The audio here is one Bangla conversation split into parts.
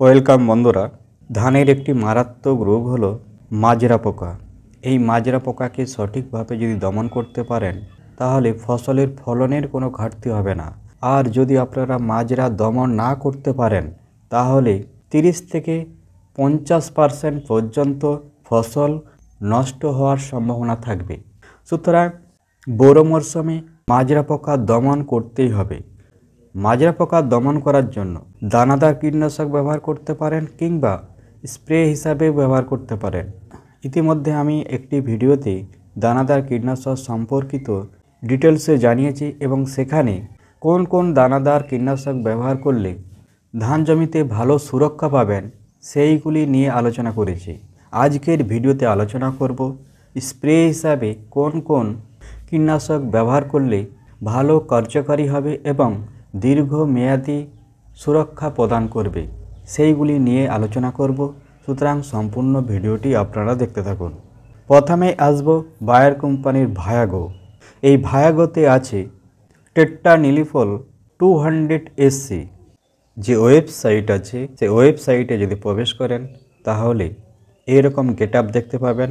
ওয়েলকাম বন্ধুরা। ধানের একটি মারাত্মক রোগ হলো মাজরা পোকা। এই মাজরা পোকাকে সঠিকভাবে যদি দমন করতে পারেন তাহলে ফসলের ফলনের কোনো ঘাটতি হবে না। আর যদি আপনারা মাজরা দমন না করতে পারেন তাহলে 30 থেকে 50% পর্যন্ত ফসল নষ্ট হওয়ার সম্ভাবনা থাকবে। সুতরাং বোরো মরশুমে মাজরা পোকা দমন করতেই হবে। মাজরা পোকা দমন করার জন্য দানাদার কীটনাশক ব্যবহার করতে পারেন কিংবা স্প্রে হিসাবে ব্যবহার করতে পারেন। ইতিমধ্যে আমি একটি ভিডিওতে দানাদার কীটনাশক সম্পর্কিত ডিটেলসে জানিয়েছি এবং সেখানে কোন কোন দানাদার কীটনাশক ব্যবহার করলে ধান জমিতে ভালো সুরক্ষা পাবেন সেইগুলি নিয়ে আলোচনা করেছি। আজকের ভিডিওতে আলোচনা করব স্প্রে হিসাবে কোন কোন কীটনাশক ব্যবহার করলে ভালো কার্যকারী হবে এবং দীর্ঘমেয়াদী সুরক্ষা প্রদান করবে সেইগুলি নিয়ে আলোচনা করব। সুতরাং সম্পূর্ণ ভিডিওটি আপনারা দেখতে থাকুন। প্রথমে আসব বায়ার কোম্পানির ভায়াগো। এই ভায়াগোতে আছে টেট্রানিলিফল 200 SC। যে ওয়েবসাইট আছে সেই ওয়েবসাইটে যদি প্রবেশ করেন তাহলে এরকম গেটআপ দেখতে পাবেন।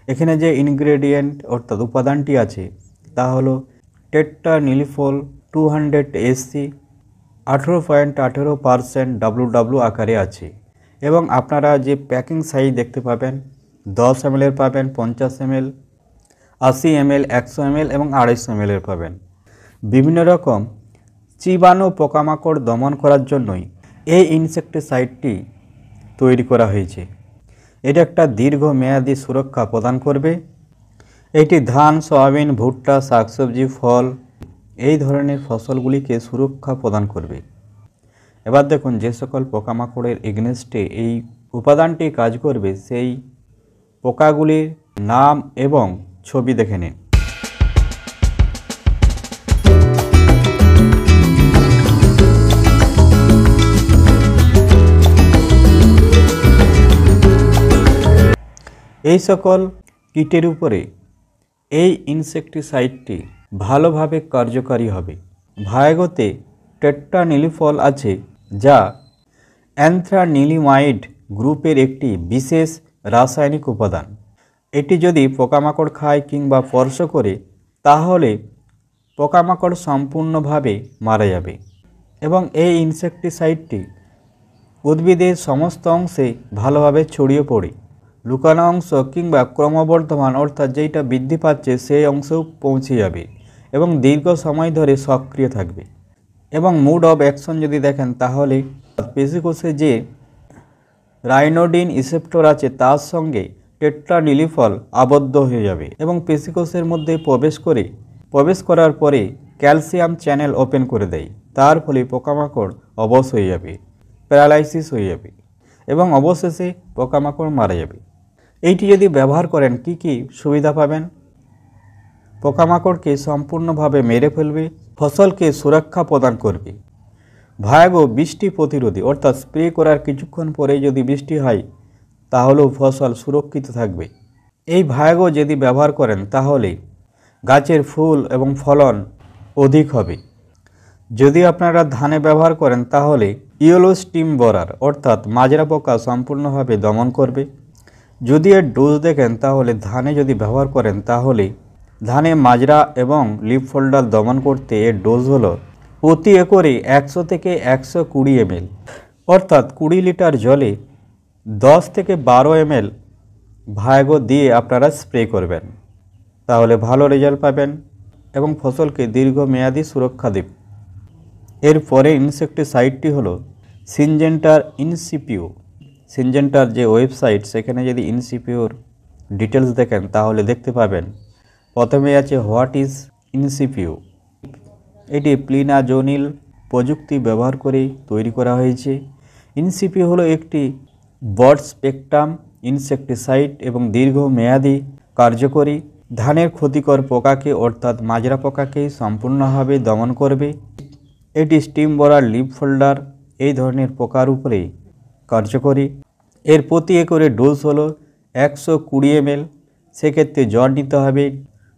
এখানে যে ইনগ্রেডিয়েন্ট অর্থাৎ উপাদানটি আছে তা হলো টেট্রানিলিফল 200 SC 18.18% WW আকারে আছে এবং আপনারা যে প্যাকিং সাইজ দেখতে পাবেন 10 ml এর পাবেন, 50 ml, 80 ml, 100 ml এবং 250 ml এর পাবেন। বিভিন্ন রকম জীবাণু পোকামাকড় দমন করার জন্যই এই ইনসেক্টিসাইডটি তৈরি করা হয়েছে। এটা একটা দীর্ঘমেয়াদী সুরক্ষা প্রদান করবে। এটি ধান, সয়াবিন, ভুট্টা, শাকসবজি, ফল এই ধরনের ফসলগুলিকে সুরক্ষা প্রদান করবে। এবার দেখুন যে সকল পোকামাকড়ের এগেনস্টে এই উপাদানটি কাজ করবে সেই পোকাগুলির নাম এবং ছবি দেখে নিন। এই সকল কীটের উপরে এই ইনসেক্টিসাইডটি ভালোভাবে কার্যকারী হবে। ভায়াগোতে টেট্রানিলিফল আছে যা অ্যানথ্রানিলিমাইড গ্রুপের একটি বিশেষ রাসায়নিক উপাদান। এটি যদি পোকামাকড় খায় কিংবা স্পর্শ করে তাহলে পোকামাকড় সম্পূর্ণভাবে মারা যাবে এবং এই ইনসেক্টিসাইডটি উদ্ভিদের সমস্ত অংশে ভালোভাবে ছড়িয়ে পড়ে লুকানো অংশ কিংবা ক্রমবর্ধমান অর্থাৎ যেইটা বৃদ্ধি পাচ্ছে সেই অংশেও পৌঁছে যাবে এবং দীর্ঘ সময় ধরে সক্রিয় থাকবে। এবং মোড অফ অ্যাকশন যদি দেখেন তাহলে পেশিকোষে যে রাইনোডিন রিসেপ্টর আছে তার সঙ্গে টেট্রানিলিফল আবদ্ধ হয়ে যাবে এবং পেশিকোষের মধ্যে প্রবেশ করার পরে ক্যালসিয়াম চ্যানেল ওপেন করে দেয়। তার ফলে পোকামাকড় অবশ হয়ে যাবে, প্যারালাইসিস হয়ে যাবে এবং অবশেষে পোকামাকড় মারা যাবে। এইটি যদি ব্যবহার করেন কি কি সুবিধা পাবেন? পোকামাকড়কে সম্পূর্ণভাবে মেরে ফেলবে, ফসলকে সুরক্ষা প্রদান করবে। ভায়াগো বৃষ্টি প্রতিরোধী অর্থাৎ স্প্রে করার কিছুক্ষণ পরে যদি বৃষ্টি হয় তাহলেও ফসল সুরক্ষিত থাকবে। এই ভায়াগো যদি ব্যবহার করেন তাহলে গাছের ফুল এবং ফলন অধিক হবে। যদি আপনারা ধানে ব্যবহার করেন তাহলে ইয়েলো স্টিম বোরার অর্থাৎ মাজরা পোকা সম্পূর্ণভাবে দমন করবে। যদি এর ডোজ দেখেন তাহলে ধানে যদি ব্যবহার করেন তাহলে ধানে মাজরা এবং লিফ ফোল্ডার দমন করতে এর ডোজ হলো প্রতি একরে 100 থেকে 120 ml অর্থাৎ 20 লিটার জলে 10 থেকে 12 ml ভায়াগো দিয়ে আপনারা স্প্রে করবেন, তাহলে ভালো রেজাল্ট পাবেন এবং ফসলকে দীর্ঘমেয়াদী সুরক্ষা দেবে। এরপরে ইনসেক্টিসাইডটি হলো সিনজেন্টার ইনসিপিও। সিনজেন্টার যে ওয়েবসাইট সেখানে যদি ইনসিপিওর ডিটেলস দেখেন তাহলে দেখতে পাবেন প্রথমে আছে হোয়াট ইজ ইনসিপিও। এটি প্লিনাজোনিল প্রযুক্তি ব্যবহার করে তৈরি করা হয়েছে। ইনসিপিও হলো একটি ব্রড স্পেকট্রাম ইনসেক্টিসাইড এবং দীর্ঘমেয়াদী কার্যকরী। ধানের ক্ষতিকর পোকাকে অর্থাৎ মাজরা পোকাকে সম্পূর্ণভাবে দমন করবে। এটি স্টিম বোরার, লিফ ফোল্ডার এই ধরনের পোকার উপরে কার্যকরী। এর প্রতি একরে ডোজ হলো 120 ml। সেক্ষেত্রে জল নিতে হবে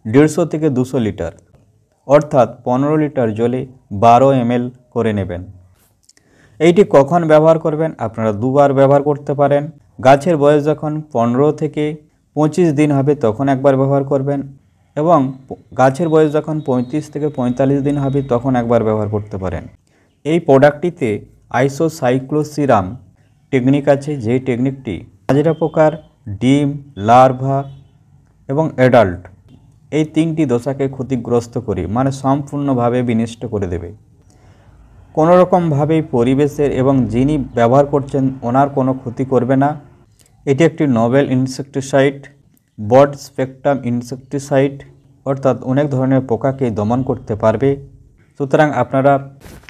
150 থেকে 200 লিটার অর্থাৎ 15 লিটার জলে 12 ml করে নেবেন। এইটি কখন ব্যবহার করবেন? আপনারা দুবার ব্যবহার করতে পারেন। গাছের বয়স যখন 15 থেকে 25 দিন হবে তখন একবার ব্যবহার করবেন, এবং গাছের বয়স যখন 35 থেকে 45 দিন হবে তখন একবার ব্যবহার করতে পারেন। এই প্রোডাক্টটিতে আইসোসাইক্লোসিরাম টেকনিক আছে, যে টেকনিকটি মাজরা পোকার ডিম, লার্ভা এবং অ্যাডাল্ট এই 3টি দশাকে ক্ষতিগ্রস্ত করে মানে সম্পূর্ণভাবে বিনষ্ট করে দেবে। কোনোরকমভাবেই পরিবেশের এবং যিনি ব্যবহার করছেন ওনার কোনো ক্ষতি করবে না। এটি একটি novel insecticide, broad spectrum insecticide, অর্থাৎ অনেক ধরনের পোকাকে দমন করতে পারবে। সুতরাং আপনারা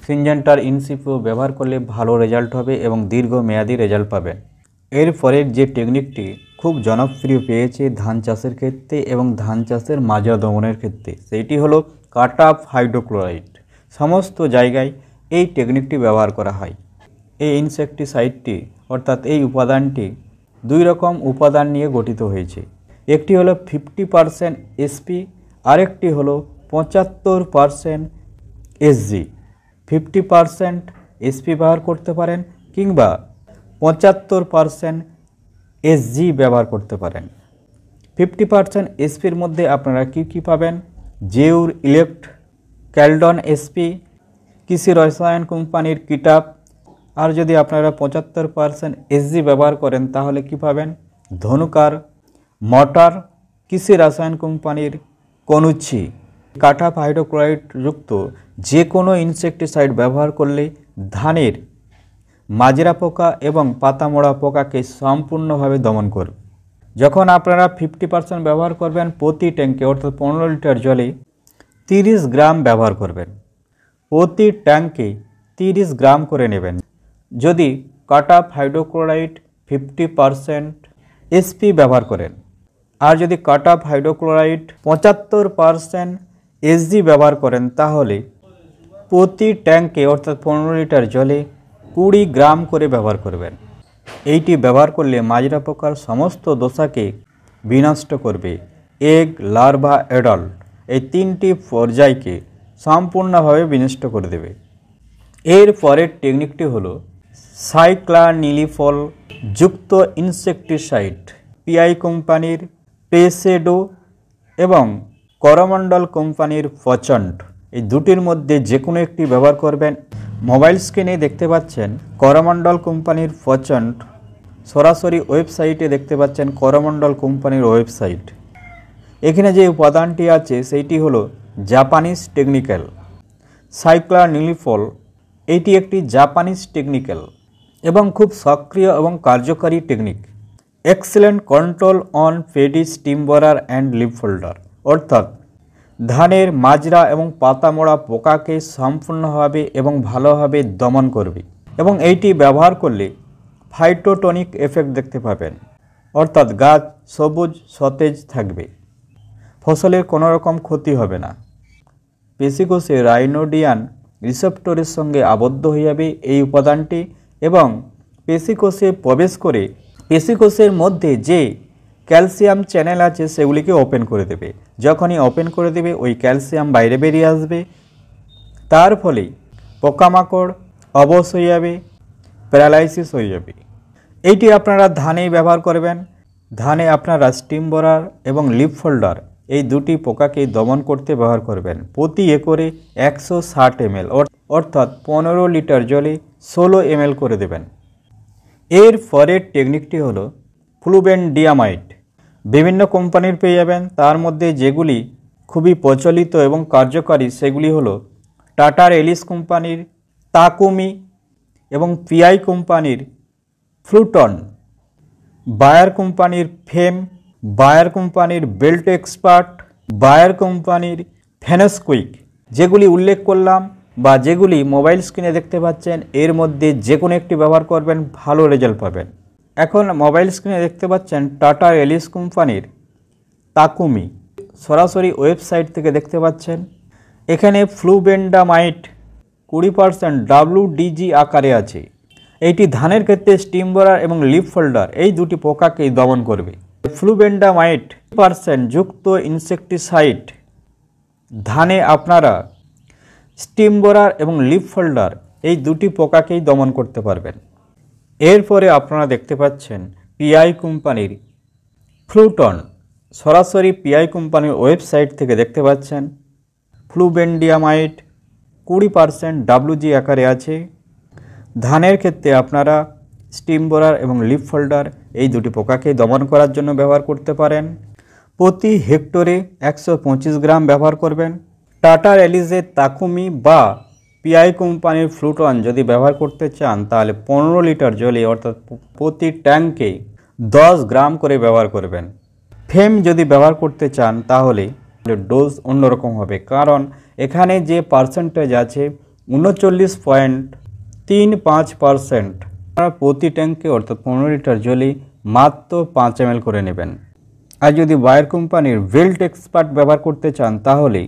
সিনজেন্টার ইনসিপিও ব্যবহার করলে ভালো রেজাল্ট হবে এবং দীর্ঘমেয়াদী রেজাল্ট পাবেন। এরপরের যে টেকনিকটি খুব জনপ্রিয় পেয়েছে ধান চাষের ক্ষেত্রে এবং ধান চাষের মাজরা দমনের ক্ষেত্রে, সেইটি হলো কাট-অফ হাইড্রোক্লোরাইড। সমস্ত জায়গায় এই টেকনিকটি ব্যবহার করা হয়। এই ইনসেকটিসাইডটি অর্থাৎ এই উপাদানটি 2 রকম উপাদান নিয়ে গঠিত হয়েছে। একটি হলো 50% এসপি, আরেকটি হলো 75% এসজি। 50% এসপি ব্যবহার করতে পারেন কিংবা 75% এসজি ব্যবহার করতে পারেন। 50% এসপির মধ্যে আপনারা কি পাবেন? জেউর ইলেক্ট, ক্যালডন এসপি, কৃষি রসায়ন কোম্পানির কিটাপ। আর যদি আপনারা 75% এসজি ব্যবহার করেন তাহলে কি পাবেন? ধনুকার, মটার, কৃষি রসায়ন কোম্পানির কনুচ্ছি। কাট-অফ হাইড্রোক্লোরাইড যুক্ত যে কোনো ইনসেকটিসাইড ব্যবহার করলে ধানের মাজরা পোকা এবং পাতামোড়া পোকাকে সম্পূর্ণভাবে দমন করবে। যখন আপনারা 50% ব্যবহার করবেন প্রতি ট্যাঙ্কে অর্থাৎ 15 লিটার জলে 30 গ্রাম ব্যবহার করবেন। প্রতি ট্যাঙ্কে 30 গ্রাম করে নেবেন। যদি কাট-অফ হাইড্রোক্লোরাইড 50% এসপি ব্যবহার করেন আর যদি কাট-অফ হাইড্রোক্লোরাইড 75% এসজি ব্যবহার করেন তাহলে প্রতি ট্যাঙ্কে অর্থাৎ 15 লিটার জলে 20 গ্রাম করে ব্যবহার করবেন। এইটি ব্যবহার করলে মাজরা পোকার সমস্ত দশাকে বিনষ্ট করবে। এগ, লার্ভা, অ্যাডাল্ট এই 3টি পর্যায়কে সম্পূর্ণভাবে বিনষ্ট করে দেবে। এর পরের টেকনিকটি হলো সাইক্লোনিলিফল যুক্ত ইনসেকটিসাইড। পিআই কোম্পানির পেসেডো এবং করমণ্ডল কোম্পানির প্রচণ্ড, এই দুটির মধ্যে যে কোনো একটি ব্যবহার করবেন। মোবাইল স্ক্রিনে দেখতে পাচ্ছেন করমণ্ডল কোম্পানির প্রচণ্ড, সরাসরি ওয়েবসাইটে দেখতে পাচ্ছেন করমণ্ডল কোম্পানির ওয়েবসাইট। এখানে যে উপাদানটি আছে সেইটি হলো জাপানিজ টেকনিক্যাল সাইক্লোনিলিফল। এটি একটি জাপানিজ টেকনিক্যাল এবং খুব সক্রিয় এবং কার্যকারী technique. Excellent control on paddy steam বোরার and leaf folder, অর্থাৎ ধানের মাজরা এবং পাতামোড়া পোকাকে সম্পূর্ণভাবে এবং ভালোভাবে দমন করবে এবং এইটি ব্যবহার করলে ফাইটোটনিক এফেক্ট দেখতে পাবেন, অর্থাৎ গাছ সবুজ সতেজ থাকবে, ফসলের কোনো রকম ক্ষতি হবে না। পেশিকোষে রাইনোডিয়ান রিসেপ্টরের সঙ্গে আবদ্ধ হয়ে যাবে এই উপাদানটি এবং পেশিকোষে প্রবেশ করে পেশিকোষের মধ্যে যে ক্যালসিয়াম চ্যানেল আছে সেগুলিকে ওপেন করে দেবে। যখনই ওপেন করে দেবে ওই ক্যালসিয়াম বাইরে বেরিয়ে আসবে, তার ফলে পোকামাকড় অবশ হয়ে যাবে, প্যারালাইসিস হয়ে যাবে। এইটি আপনারা ধানেই ব্যবহার করবেন। ধানে আপনারা স্টিম বোরার এবং লিফ ফোল্ডার এই দুটি পোকাকে দমন করতে ব্যবহার করবেন। প্রতি একরে 160 ml অর্থাৎ 15 লিটার জলে 16 ml করে দেবেন। এর পরের টেকনিকটি হলো ফ্লুবেন্ডিয়ামাইড। বিভিন্ন কোম্পানির পেয়ে যাবেন, তার মধ্যে যেগুলি খুবই প্রচলিত এবং কার্যকারী সেগুলি হলো টাটার এলিস কোম্পানির তাকুমি এবং পিআই কোম্পানির ফ্লুটন, বায়ার কোম্পানির ফেম, বায়ার কোম্পানির বেল্ট এক্সপার্ট, বায়ার কোম্পানির ফেনস্কুইক। যেগুলি উল্লেখ করলাম বা যেগুলি মোবাইল স্ক্রিনে দেখতে পাচ্ছেন এর মধ্যে যে কোনো একটি ব্যবহার করবেন, ভালো রেজাল্ট পাবেন। এখন মোবাইল স্ক্রিনে দেখতে পাচ্ছেন টাটা এলিস কোম্পানির তাকুমি, সরাসরি ওয়েবসাইট থেকে দেখতে পাচ্ছেন। এখানে ফ্লুবেন্ডামাইড 20% WDG আকারে আছে। এইটি ধানের ক্ষেত্রে স্টিম বোরার এবং লিফ ফোল্ডার এই দুটি পোকাকে দমন করবে। ফ্লুবেন্ডামাইড 20% যুক্ত ইনসেকটিসাইড ধানে আপনারা স্টিম বোরার এবং লিফ ফোল্ডার এই দুটি পোকাকেই দমন করতে পারবেন। এরপরে আপনারা দেখতে পাচ্ছেন পিআই কোম্পানির ফ্লুটন, সরাসরি পিআই কোম্পানির ওয়েবসাইট থেকে দেখতে পাচ্ছেন ফ্লুবেন্ডিয়ামাইড 20% WG আকারে আছে। ধানের ক্ষেত্রে আপনারা স্টিম বোরার এবং লিফ ফোল্ডার এই দুটি পোকাকে দমন করার জন্য ব্যবহার করতে পারেন। প্রতি হেক্টরে 125 গ্রাম ব্যবহার করবেন। টাটা এলিজে তাকুমি বা পিআই কোম্পানির ফ্লুটন যদি ব্যবহার করতে চান তাহলে 15 লিটার জলে অর্থাৎ প্রতি ট্যাঙ্কে 10 গ্রাম করে ব্যবহার করবেন। ফেম যদি ব্যবহার করতে চান তাহলে ডোজ অন্যরকম হবে, কারণ এখানে যে পার্সেন্টেজ আছে 39.35%, প্রতি ট্যাঙ্কে অর্থাৎ 15 লিটার জলে মাত্র 5 ml করে নেবেন। আর যদি বায়ার কোম্পানির ভেল্ট এক্সপার্ট ব্যবহার করতে চান তাহলে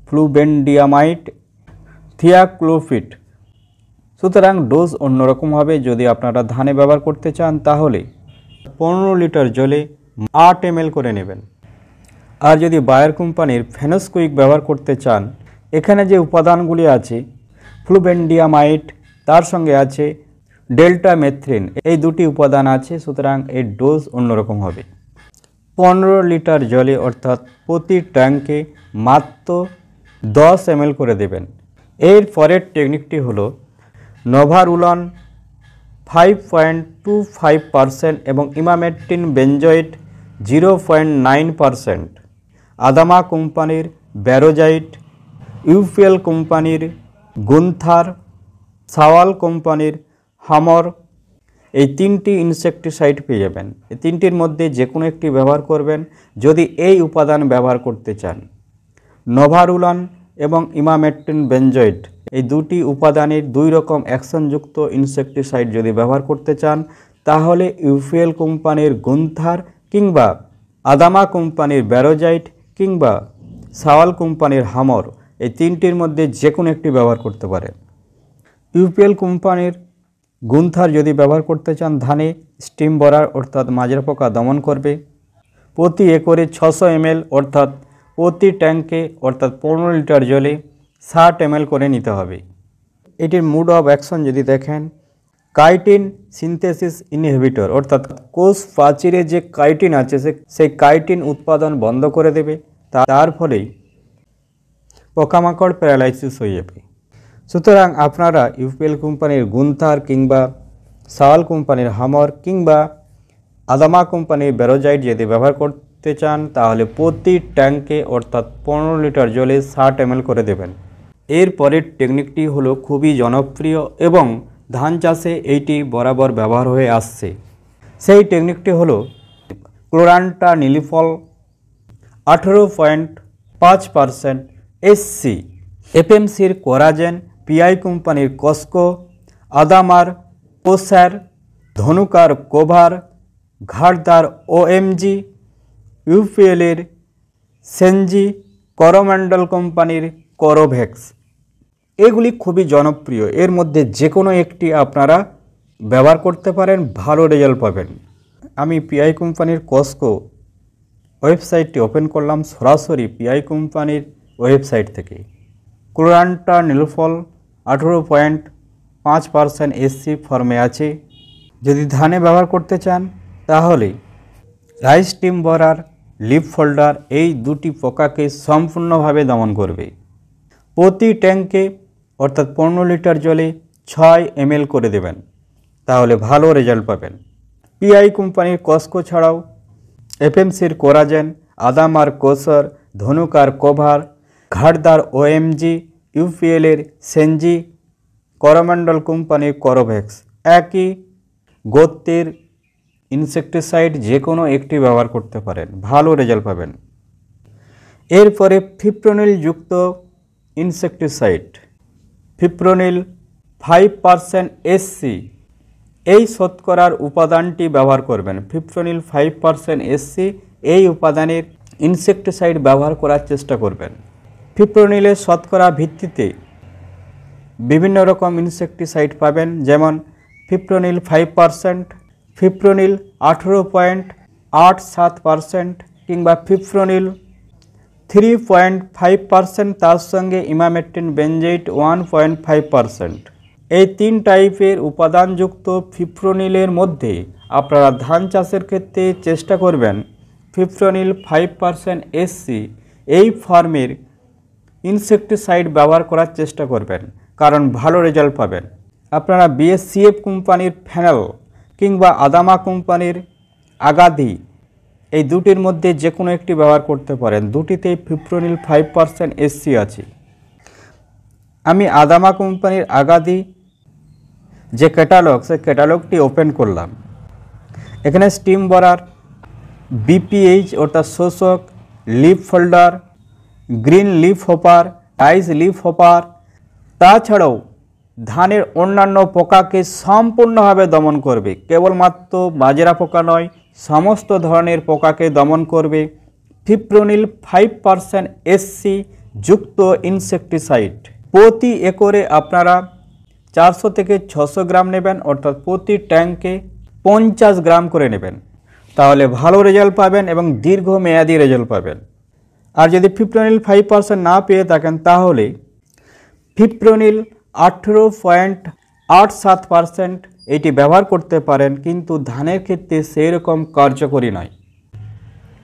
ফ্লুবেন্ডিয়ামাইড থিয়াক্লোফিট। সুতরাং ডোজ অন্যরকম হবে। যদি আপনারা ধানে ব্যবহার করতে চান তাহলে 15 লিটার জলে 8 ml করে নেবেন। আর যদি বায়ার কোম্পানির ফেনোস্কুইক ব্যবহার করতে চান, এখানে যে উপাদানগুলি আছে ফ্লুবেন্ডিয়ামাইড, তার সঙ্গে আছে ডেল্টা মেথ্রিন, এই দুটি উপাদান আছে। সুতরাং এর ডোজ অন্যরকম হবে। 15 লিটার জলে অর্থাৎ প্রতি ট্যাঙ্কে মাত্র 10 ml করে দেবেন। এর পরের টেকনিকটি হলো নোভারুলন 5.25% এবং ইমামেট্রিন বেনজয়েড 0.9%, আদামা কোম্পানির ব্যারোজাইট, ইউপিএল কোম্পানির গুন্থার, সাওয়াল কোম্পানির হামর, এই তিনটি ইনসেকটিসাইড পেয়ে যাবেন। এই তিনটির মধ্যে যে কোনো একটি ব্যবহার করবেন যদি এই উপাদান ব্যবহার করতে চান। নোভারুলন এবং ইমামেট্রিন বেনজয়েড এই দুটি উপাদানের 2 রকম অ্যাকশনযুক্ত ইনসেকটিসাইড যদি ব্যবহার করতে চান তাহলে ইউপিএল কোম্পানির গুন্থার কিংবা আদামা কোম্পানির ব্যারোজাইট কিংবা সাওয়াল কোম্পানির হামর, এই তিনটির মধ্যে যে কোনো একটি ব্যবহার করতে পারেন। ইউপিএল কোম্পানির গুন্থার যদি ব্যবহার করতে চান ধানে স্টিম বোরার অর্থাৎ মাজরা পোকা দমন করবে। প্রতি একরে 600 ml অর্থাৎ প্রতি ট্যাঙ্কে অর্থাৎ 15 লিটার জলে 60 ml করে নিতে হবে। এটির মোড অফ অ্যাকশন যদি দেখেন, কাইটিন সিনথেসিস ইনহিবিটর অর্থাৎ কোষ প্রাচীরে যে কাইটিন আছে সেই কাইটিন উৎপাদন বন্ধ করে দেবে। তার ফলেই পোকামাকড় প্যারালাইসিস হয়ে যাবে। সুতরাং আপনারা ইউপিএল কোম্পানির গুন্থার কিংবা সাওয়াল কোম্পানির হামর কিংবা আদামা কোম্পানির ব্যারোজাইট যদি ব্যবহার করতে চান তাহলে প্রতি ট্যাঙ্কে অর্থাৎ 15 লিটার জলে 60 ml করে দেবেন। এর পরের টেকনিকটি হলো খুবই জনপ্রিয় এবং ধান চাষে এইটি বরাবর ব্যবহার হয়ে আসছে। সেই টেকনিকটি হলো ক্লোরান্টা নিলিফল 18.5% SC, এফএমসির কোরাজেন, পিআই কোম্পানির Costco, আদামার কোসার, ধনুকার cover, ঘাটদার OMG, ইউপিএলের CNG, Coromandel কোম্পানির করোভ্যাক্স। এগুলি খুবই জনপ্রিয়। এর মধ্যে যে কোনো একটি আপনারা ব্যবহার করতে পারেন, ভালো রেজাল্ট পাবেন। আমি পিআই কোম্পানির কস্কো ওয়েবসাইটটি ওপেন করলাম সরাসরি পিআই কোম্পানির ওয়েবসাইট থেকে। ক্লোরান্টা নিলফল 18.5% SC ফর্মে আছে। যদি ধানে ব্যবহার করতে চান তাহলে রাইস স্টিম বোরার, লিফ ফোল্ডার এই দুটি পোকাকে সম্পূর্ণভাবে দমন করবে। প্রতি ট্যাঙ্কে অর্থাৎ 15 লিটার জলে 6 ml করে দেবেন, তাহলে ভালো রেজাল্ট পাবেন। পিআই কোম্পানির কস্কো ছাড়াও এফএমসির Coragen, আদামার কোসার, ধনুকার cover, ঘাটদার OMG, ইউপিএলের CNG, Coromandel কোম্পানির করোভ্যাক্স একই গোত্রের ইনসেকটিসাইড যে কোনো একটি ব্যবহার করতে পারেন, ভালো রেজাল্ট পাবেন। এরপরে ফিপ্রোনিল যুক্ত ইনসেকটিসাইড, ফিপ্রোনিল 5% SC, এই শতকরার উপাদানটি ব্যবহার করবেন। ফিপ্রোনিল 5% SC এই উপাদানের ইনসেকটিসাইড ব্যবহার করার চেষ্টা করবেন। ফিপ্রোনিলের শতকরা ভিত্তিতে বিভিন্ন রকম ইনসেকটিসাইড পাবেন, যেমন ফিপ্রোনিল 5%, ফিপ্রোনিল 18.87% কিংবা ফিপ্রোনিল 3.5%, তার সঙ্গে ইমামেট্রিন বেনজয়েড 1.5%। এই 3 টাইপের উপাদানযুক্ত ফিপ্রোনিলের মধ্যে আপনারা ধান চাষের ক্ষেত্রে চেষ্টা করবেন ফিপ্রোনিল 5% SC এই ফর্মের ইনসেকটিসাইড ব্যবহার করার চেষ্টা করবেন, কারণ ভালো রেজাল্ট পাবেন। আপনারা BSCF কোম্পানির ফেনাল কিংবা আদামা কোম্পানির আগাধি এই দুটির মধ্যে যে কোনো একটি ব্যবহার করতে পারেন, দুটিতেই ফিপ্রোনিল 5% SC আছে। আমি আদামা কোম্পানির আগাধি যে ক্যাটালগ, সেই ক্যাটালগটি ওপেন করলাম। এখানে স্টিম বরার, BPH অর্থাৎ শোষক, leaf folder, green leaf hopper, ডাইস লিফ হপার, তাছাড়াও ধানের অন্যান্য পোকাকে সম্পূর্ণভাবে দমন করবে। কেবলমাত্র বাজরা পোকা নয়, সমস্ত ধরনের পোকাকে দমন করবে ফিপ্রোনিল 5% SC যুক্ত ইনসেকটিসাইড। প্রতি একরে আপনারা 400 থেকে 600 গ্রাম নেবেন, অর্থাৎ প্রতি ট্যাঙ্কে 50 গ্রাম করে নেবেন। তাহলে ভালো রেজাল্ট পাবেন এবং দীর্ঘমেয়াদী রেজাল্ট পাবেন। আর যদি ফিপ্রোনিল 5% না পেয়ে থাকেন তাহলে ফিপ্রোনিল 18.87% এটি ব্যবহার করতে পারেন, কিন্তু ধানের ক্ষেত্রে সেই রকম কার্যকরী নয়।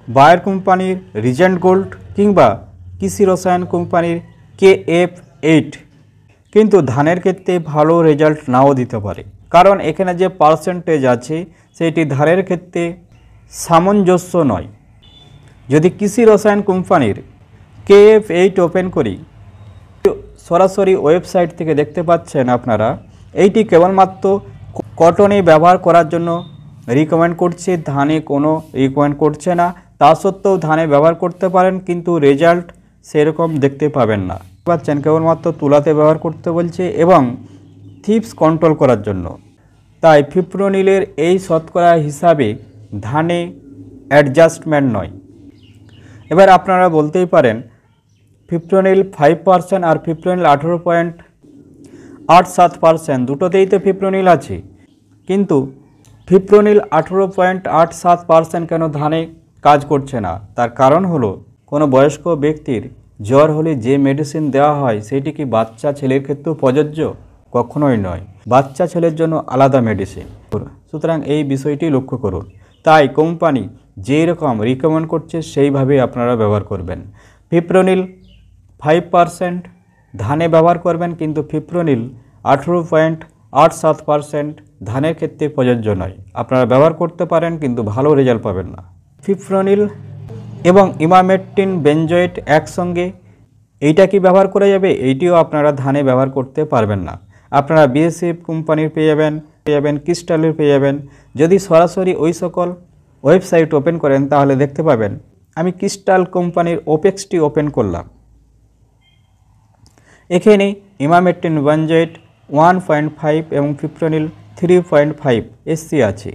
বায়ার কোম্পানির রিজেন্ট গোল্ড কিংবা কৃষি রসায়ন কোম্পানির KF8 কিন্তু ধানের ক্ষেত্রে ভালো রেজাল্ট নাও দিতে পারে, কারণ এখানে যে পার্সেন্টেজ আছে সেটি ধানের ক্ষেত্রে সামঞ্জস্য নয়। যদি কৃষি রসায়ন কোম্পানির KF8 ওপেন করি, সরাসরি ওয়েবসাইট থেকে দেখতে পাচ্ছেন আপনারা এইটি কেবলমাত্র কটনে ব্যবহার করার জন্য রিকমেন্ড করছে, ধানে কোনো রিকমেন্ড করছে না। তা সত্ত্বেও ধানে ব্যবহার করতে পারেন, কিন্তু রেজাল্ট সেরকম দেখতে পাবেন না। পাচ্ছেন কেবলমাত্র তুলাতে ব্যবহার করতে বলছে এবং থিপস কন্ট্রোল করার জন্য। তাই ফিপ্রোনিলের এই শতকরা হিসাবে ধানে অ্যাডজাস্টমেন্ট নয়। এবার আপনারা বলতেই পারেন ফিপ্রোনিল 5% আর ফিপ্রোনিল 18.87% দুটোতেই তো ফিপ্রোনিল আছে, কিন্তু ফিপ্রোনিল 18.87% কেন ধানে কাজ করছে না? তার কারণ হলো কোনো বয়স্ক ব্যক্তির জ্বর হলে যে মেডিসিন দেওয়া হয় সেটি কি বাচ্চা ছেলের ক্ষেত্রেও প্রযোজ্য? কখনোই নয়। বাচ্চা ছেলের জন্য আলাদা মেডিসিন। সুতরাং এই বিষয়টি লক্ষ্য করুন। তাই কোম্পানি যেই রকম রিকমেন্ড করছে সেইভাবে আপনারা ব্যবহার করবেন। ফিপ্রোনিল 5% ধানে ব্যবহার করবেন, কিন্তু ফিপ্রোনিল 18.87% ধানের ক্ষেত্রে প্রযোজ্য নয়। আপনারা ব্যবহার করতে পারেন, কিন্তু ভালো রেজাল্ট পাবেন না। ফিপ্রোনিল এবং ইমামেকটিন বেনজয়েট একসঙ্গে এইটা কি ব্যবহার করা যাবে? এইটিও আপনারা ধানে ব্যবহার করতে পারবেন না। আপনারা BSCF কোম্পানির পেয়ে যাবেন, ক্রিস্টালের পেয়ে যাবেন। যদি সরাসরি ওই সকল ওয়েবসাইট ওপেন করেন তাহলে দেখতে পাবেন আমি ক্রিস্টাল কোম্পানির ওপেক্সটি ওপেন করলাম। এখানে ইমামেকটিন বেনজয়েট 1.5 এবং ফিপ্রোনিল 3.5 SC আছে।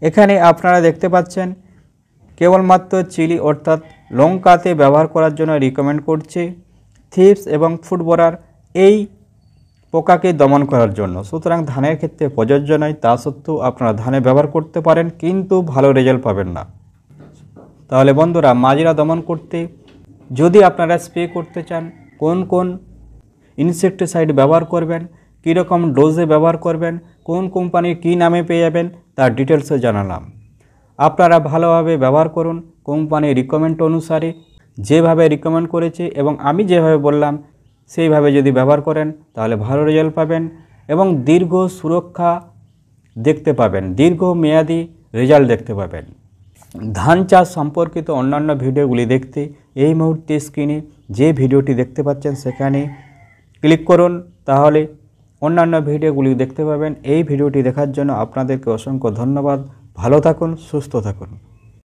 এখানে আপনারা দেখতে পাচ্ছেন কেবলমাত্র চিলি অর্থাৎ লঙ্কাতে ব্যবহার করার জন্য রিকমেন্ড করছে, থিপস এবং ফুড বোরার এই পোকাকে দমন করার জন্য। সুতরাং ধানের ক্ষেত্রে প্রযোজ্য নয়। তা সত্ত্বেও আপনারা ধানে ব্যবহার করতে পারেন, কিন্তু ভালো রেজাল্ট পাবেন না। তাহলে বন্ধুরা, মাজরা দমন করতে যদি আপনারা স্প্রে করতে চান, কোন কোন ইনসেকটিসাইড ব্যবহার করবেন, কীরকম ডোজে ব্যবহার করবেন, কোন কোম্পানির কী নামে পেয়ে যাবেন, তার ডিটেলসে জানালাম। আপনারা ভালোভাবে ব্যবহার করুন, কোম্পানির রিকমেন্ড অনুসারে যেভাবে রিকমেন্ড করেছে এবং আমি যেভাবে বললাম সেইভাবে যদি ব্যবহার করেন তাহলে ভালো রেজাল্ট পাবেন এবং দীর্ঘ সুরক্ষা দেখতে পাবেন, দীর্ঘমেয়াদী রেজাল্ট দেখতে পাবেন। ধান চাষ সম্পর্কিত অন্যান্য ভিডিওগুলি দেখতে এই মুহূর্তে স্ক্রিনে যে ভিডিওটি দেখতে পাচ্ছেন সেখানে ক্লিক করুন, তাহলে অন্যান্য ভিডিওগুলি দেখতে পাবেন। এই ভিডিওটি দেখার জন্য আপনাদেরকে অসংখ্য ধন্যবাদ। ভালো থাকুন, সুস্থ থাকুন।